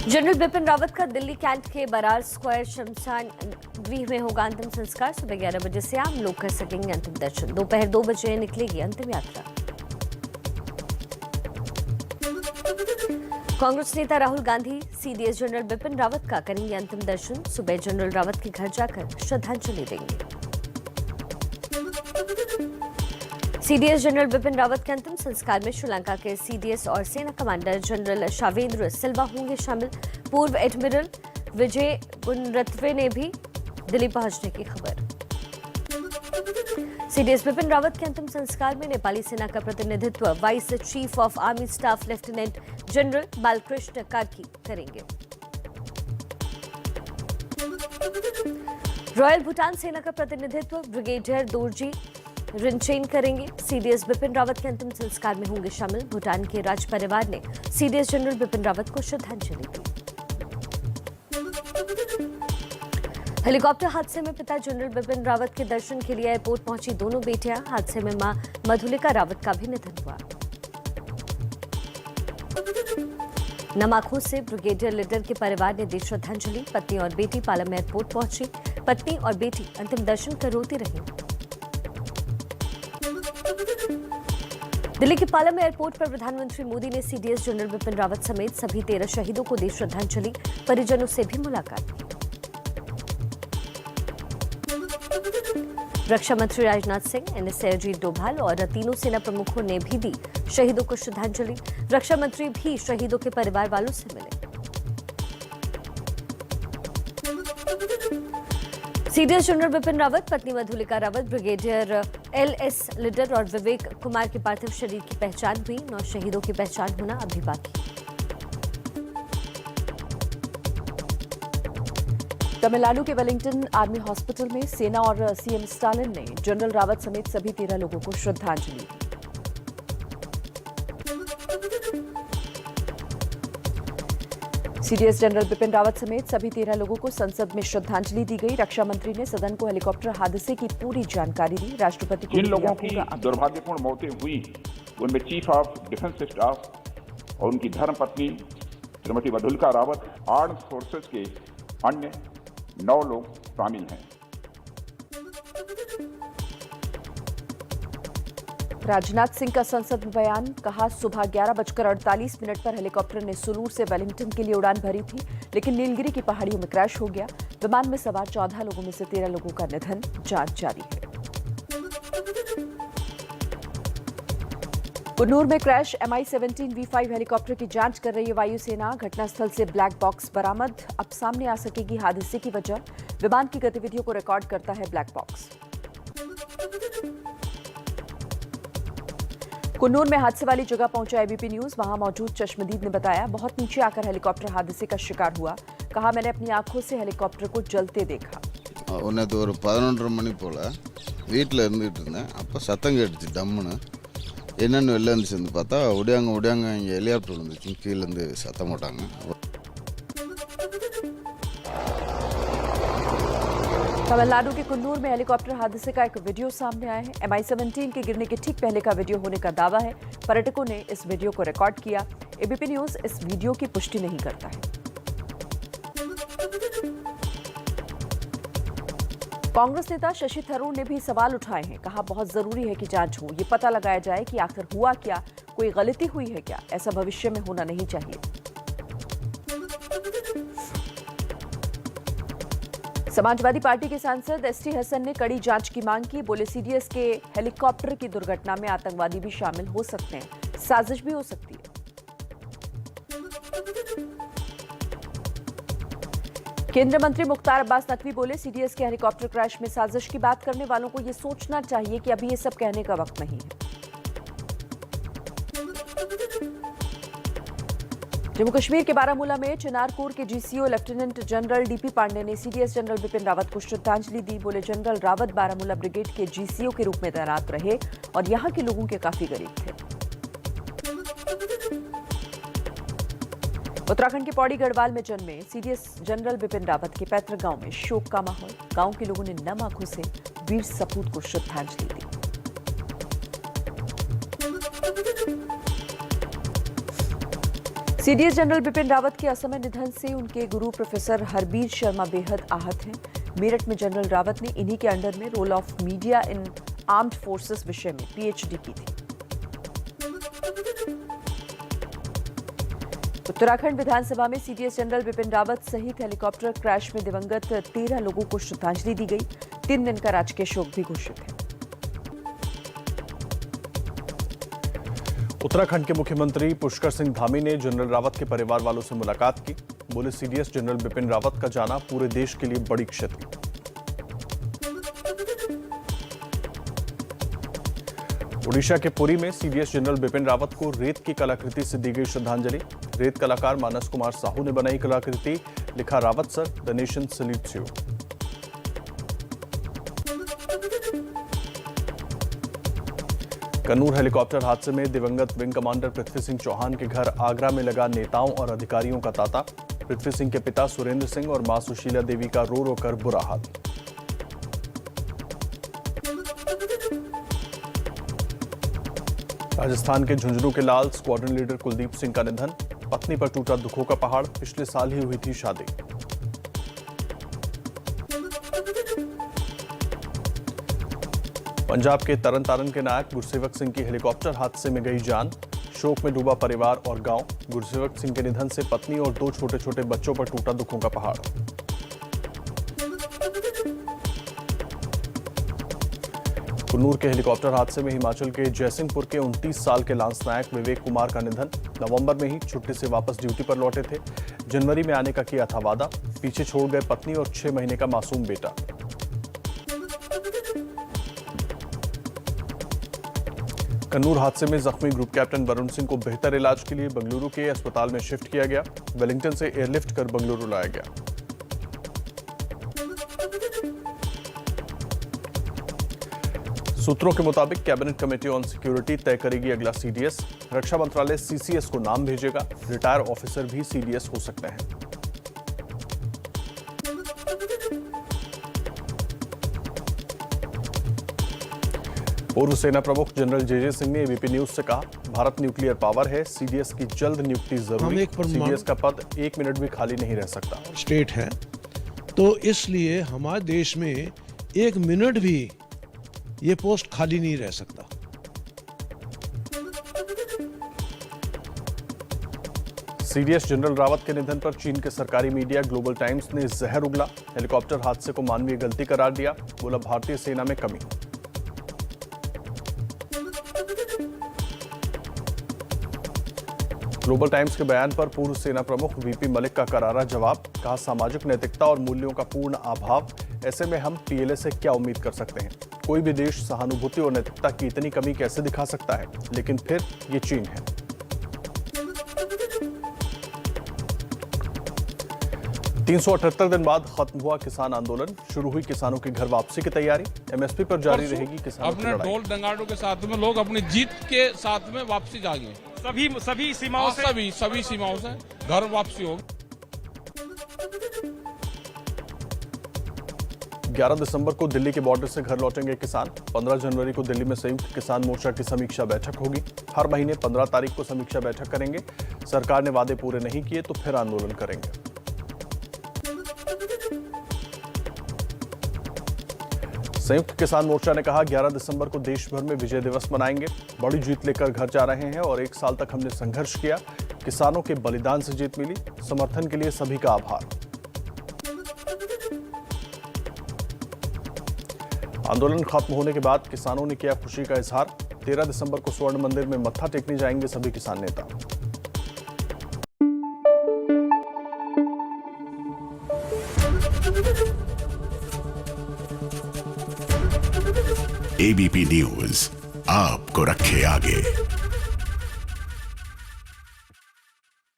General Bipin Rawat का Delhi cantt के Brar square शमशान गृह में होगा अंतिम संस्कार। सुबह 11 बजे से आम लोग कर सकेंगे अंतिम दर्शन। दोपहर 2 बजे निकलेगी अंतिम यात्रा। कांग्रेस नेता राहुल गांधी सीडीएस जनरल बिपिन रावत का करेंगे अंतिम दर्शन। सुबह जनरल रावत के घर जाकर श्रद्धांजलि देंगे। सीडीएस जनरल बिपिन रावत के अंतिम संस्कार में श्रीलंका के सीडीएस और सेना कमांडर जनरल शावेंद्र सिल्वा होंगे शामिल। पूर्व एडमिरल विजय गुणरत्वे ने भी दिल्ली पहुंचने की खबर। सीडीएस बिपिन रावत के अंतिम संस्कार में नेपाली सेना का प्रतिनिधित्व vice chief of army staff lieutenant general Balkrishna Karki करेंगे। रॉयल भूटान सेना का प्रतिनिधित्व ब्रिगेडियर दोरजी रिनचेन करेंगे। सीडीएस बिपिन रावत के अंतिम संस्कार में होंगे शामिल। भूटान के राज परिवार ने सीडीएस जनरल बिपिन रावत को श्रद्धांजलि दी। हेलीकॉप्टर हादसे में पिता जनरल बिपिन रावत के दर्शन के लिए एयरपोर्ट पहुंची दोनों बेटियां। हादसे में मां मधुलिका रावत का भी निधन हुआ। नम आंखों से ब्रिगेडियर लीडर के परिवार ने दी श्रद्धांजलि। पत्नी और बेटी पालम एयरपोर्ट पहुंची। पत्नी और बेटी अंतिम दर्शन कर रोती रही। दिल्ली के पालम एयरपोर्ट पर प्रधानमंत्री मोदी ने सीडीएस जनरल बिपिन रावत समेत सभी 13 शहीदों को दी श्रद्धांजलि। परिजनों से भी मुलाकात की। रक्षा मंत्री राजनाथ सिंह, एनएसए अजीत डोभाल और तीनों सेना प्रमुखों ने भी दी शहीदों को श्रद्धांजलि। रक्षा मंत्री भी शहीदों के परिवार वालों से मिले। सीडीएस जनरल बिपिन रावत, पत्नी Madhulika Rawat, brigadier LS leader और विवेक कुमार के पार्थिव शरीर की पहचान हुई। 9 शहीदों की पहचान होना अभी बाकी। तमिलनाडु के वेलिंगटन आर्मी हॉस्पिटल में सेना और सीएम स्टालिन ने जनरल रावत समेत सभी 13 लोगों को श्रद्धांजलि दी। सीडीएस जनरल बिपिन रावत समेत सभी 13 लोगों को संसद में श्रद्धांजलि दी गई। रक्षा मंत्री ने सदन को हेलीकॉप्टर हादसे की पूरी जानकारी दी। राष्ट्रपति को जिन लोगों की दुर्भाग्यपूर्ण मौतें हुई उनमें चीफ ऑफ डिफेंस स्टाफ और उनकी धर्मपत्नी श्रीमती मधुलिका रावत, आर्म्ड फोर्सेस के अन्य 9 लोग शामिल हैं। राजनाथ सिंह का संसद में बयान, कहा सुबह 11:48 पर हेलीकॉप्टर ने सुलूर से वेलिंगटन के लिए उड़ान भरी थी, लेकिन नीलगिरी की पहाड़ियों में क्रैश हो गया। विमान में सवार 14 लोगों में से 13 लोगों का निधन। जांच जारी है। कुन्नूर में क्रैश MI-17 V5 हेलीकॉप्टर की जांच कर रही है वायुसेना। घटनास्थल से ब्लैक बॉक्स बरामद। अब सामने आ सकेगी हादसे की वजह। विमान की गतिविधियों को रिकॉर्ड करता है ब्लैक बॉक्स। कुन्नूर में हादसे वाली जगह पहुंचा एबीपी न्यूज। वहां मौजूद चश्मदीद ने बताया, बहुत नीचे आकर हेलीकॉप्टर हादसे का शिकार हुआ। कहा, मैंने अपनी आंखों से हेलीकॉप्टर को जलते देखा। நேற்று ஒரு 11:30 மணி போல் வீட்டில் இருந்துகிட்டு இருந்தேன். அப்போ சத்தம் கேட்டுச்சு டம்முன்னு. என்னென்னு வெளில இருந்துச்சு வந்து பார்த்தா ஒடியாங்க இங்கே ஹெலிகாப்டர் இருந்துச்சு. கீழேருந்து சத்தம் போட்டாங்க. तमिलनाडु के कुन्नूर में हेलीकॉप्टर हादसे का एक वीडियो सामने आया है। MI-17 के गिरने के ठीक पहले का वीडियो होने का दावा है। पर्यटकों ने इस वीडियो को रिकॉर्ड किया। एबीपी न्यूज इस वीडियो की पुष्टि नहीं करता है। कांग्रेस नेता शशि थरूर ने भी सवाल उठाए हैं। कहा, बहुत जरूरी है कि जांच हो, ये पता लगाया जाए कि आखिर हुआ क्या, कोई गलती हुई है क्या। ऐसा भविष्य में होना नहीं चाहिए। समाजवादी पार्टी के सांसद एसटी हसन ने कड़ी जांच की मांग की। बोले, सीडीएस के हेलीकॉप्टर की दुर्घटना में आतंकवादी भी शामिल हो सकते हैं, साजिश भी हो सकती है। केंद्रीय मंत्री मुख्तार अब्बास नकवी बोले, सीडीएस के हेलीकॉप्टर क्रैश में साजिश की बात करने वालों को यह सोचना चाहिए कि अभी ये सब कहने का वक्त नहीं है। जम्मू कश्मीर के बारामूला में चिनार कोर के जीसीओ लेफ्टिनेंट जनरल डीपी पांडे ने सीडीएस जनरल बिपिन रावत को श्रद्धांजलि दी। बोले, जनरल रावत बारामूला ब्रिगेड के जीसीओ के रूप में तैनात रहे और यहां के लोगों के काफी करीब थे। उत्तराखंड के पौड़ी गढ़वाल में जन्मे सीडीएस जनरल बिपिन रावत के पैतृक गांव में शोक का माहौल। गांव के लोगों ने नम आंखों से वीर सपूत को श्रद्धांजलि दी। सीडीएस जनरल बिपिन रावत के असामयिक निधन से उनके गुरु प्रोफेसर हरबीर शर्मा बेहद आहत हैं। मेरठ में जनरल रावत ने इन्हीं के अंडर में role of media in armed forces विषय में पीएचडी की थी। उत्तराखंड विधानसभा में सीडीएस जनरल बिपिन रावत सहित हेलीकॉप्टर क्रैश में दिवंगत 13 लोगों को श्रद्धांजलि दी गई। 3 दिन का राजकीय शोक भी घोषित है। उत्तराखंड के मुख्यमंत्री पुष्कर सिंह धामी ने जनरल रावत के परिवार वालों से मुलाकात की। बोले, सीडीएस जनरल बिपिन रावत का जाना पूरे देश के लिए बड़ी क्षति। ओडिशा के पुरी में सीडीएस जनरल बिपिन रावत को रेत की कलाकृति से दी गई श्रद्धांजलि। रेत कलाकार मानस कुमार साहू ने बनाई कलाकृति। लिखा, Rawat sir, the nation salutes you. Coonoor helicopter हादसे में दिवंगत विंग कमांडर पृथ्वी सिंह चौहान के घर आगरा में लगा नेताओं और अधिकारियों का तांता। पृथ्वी सिंह के पिता सुरेंद्र सिंह और मां सुशीला देवी का रो रो कर बुरा हाल। राजस्थान के झुंझुनू के लाल स्क्वाड्रन लीडर कुलदीप सिंह का निधन। पत्नी पर टूटा दुखों का पहाड़। पिछले साल ही हुई थी शादी। पंजाब के तरन तारन के नायक गुरसेवक सिंह की हेलीकॉप्टर हादसे में गई जान। शोक में डूबा परिवार और गांव। गुरसेवक सिंह के निधन से पत्नी और 2 छोटे छोटे बच्चों पर टूटा दुखों का पहाड़। कुन्नूर के हेलीकॉप्टर हादसे में हिमाचल के जयसिंहपुर के 29 साल के लांस नायक विवेक कुमार का निधन। नवंबर में ही छुट्टी से वापस ड्यूटी पर लौटे थे। जनवरी में आने का किया था वादा। पीछे छोड़ गए पत्नी और 6 महीने का मासूम बेटा। कन्नूर हादसे में जख्मी ग्रुप कैप्टन वरुण सिंह को बेहतर इलाज के लिए बेंगलुरु के अस्पताल में शिफ्ट किया गया। वेलिंगटन से एयरलिफ्ट कर बेंगलुरु लाया गया। सूत्रों के मुताबिक कैबिनेट कमेटी ऑन सिक्योरिटी तय करेगी अगला सीडीएस। रक्षा मंत्रालय सीसीएस को नाम भेजेगा। रिटायर ऑफिसर भी सीडीएस हो सकते हैं। पूर्व सेना प्रमुख जनरल जेजे सिंह ने एबीपी न्यूज से कहा, भारत न्यूक्लियर पावर है, सीडीएस की जल्द नियुक्ति जरूरी। सीडीएस का पद 1 मिनट भी खाली नहीं रह सकता। स्टेट है तो इसलिए हमारे देश में 1 मिनट भी ये पोस्ट खाली नहीं रह सकता। सीडीएस जनरल रावत के निधन पर चीन के सरकारी मीडिया ग्लोबल टाइम्स ने जहर उगला। हेलीकॉप्टर हादसे को मानवीय गलती करार दिया। बोला, भारतीय सेना में कमी। ग्लोबल टाइम्स के बयान पर पूर्व सेना प्रमुख वीपी मलिक का करारा जवाब। कहा, सामाजिक नैतिकता और मूल्यों का पूर्ण अभाव। ऐसे में हम पीएलए से क्या उम्मीद कर सकते हैं? कोई भी देश सहानुभूति और नैतिकता की इतनी कमी कैसे दिखा सकता है? लेकिन फिर ये चीन है। $378 दिन बाद खत्म हुआ किसान आंदोलन। शुरू हुई किसानों की घर वापसी की तैयारी। एमएसपी पर जारी रहेगी किसानों की लड़ाई। अपने ढोल डंगाड़ों के साथ में लोग अपनी जीत के साथ में वापसी जाएंगे। सभी सीमाओं से सभी सीमाओं से घर वापसी होगी। 11 दिसंबर को दिल्ली के बॉर्डर से घर लौटेंगे किसान। 15 जनवरी को दिल्ली में संयुक्त किसान मोर्चा की समीक्षा बैठक होगी। हर महीने 15 तारीख को समीक्षा बैठक करेंगे। सरकार ने वादे पूरे नहीं किए तो फिर आंदोलन करेंगे। संयुक्त किसान मोर्चा ने कहा, 11 दिसंबर को देश भर में विजय दिवस मनाएंगे। बड़ी जीत लेकर घर जा रहे हैं और 1 साल तक हमने संघर्ष किया। किसानों के बलिदान से जीत मिली। समर्थन के लिए सभी का आभार। आंदोलन खत्म होने के बाद किसानों ने किया खुशी का इजहार। 13 दिसंबर को स्वर्ण मंदिर में मत्था टेकने जाएंगे सभी किसान नेता। एबीपी न्यूज आपको रखे आगे।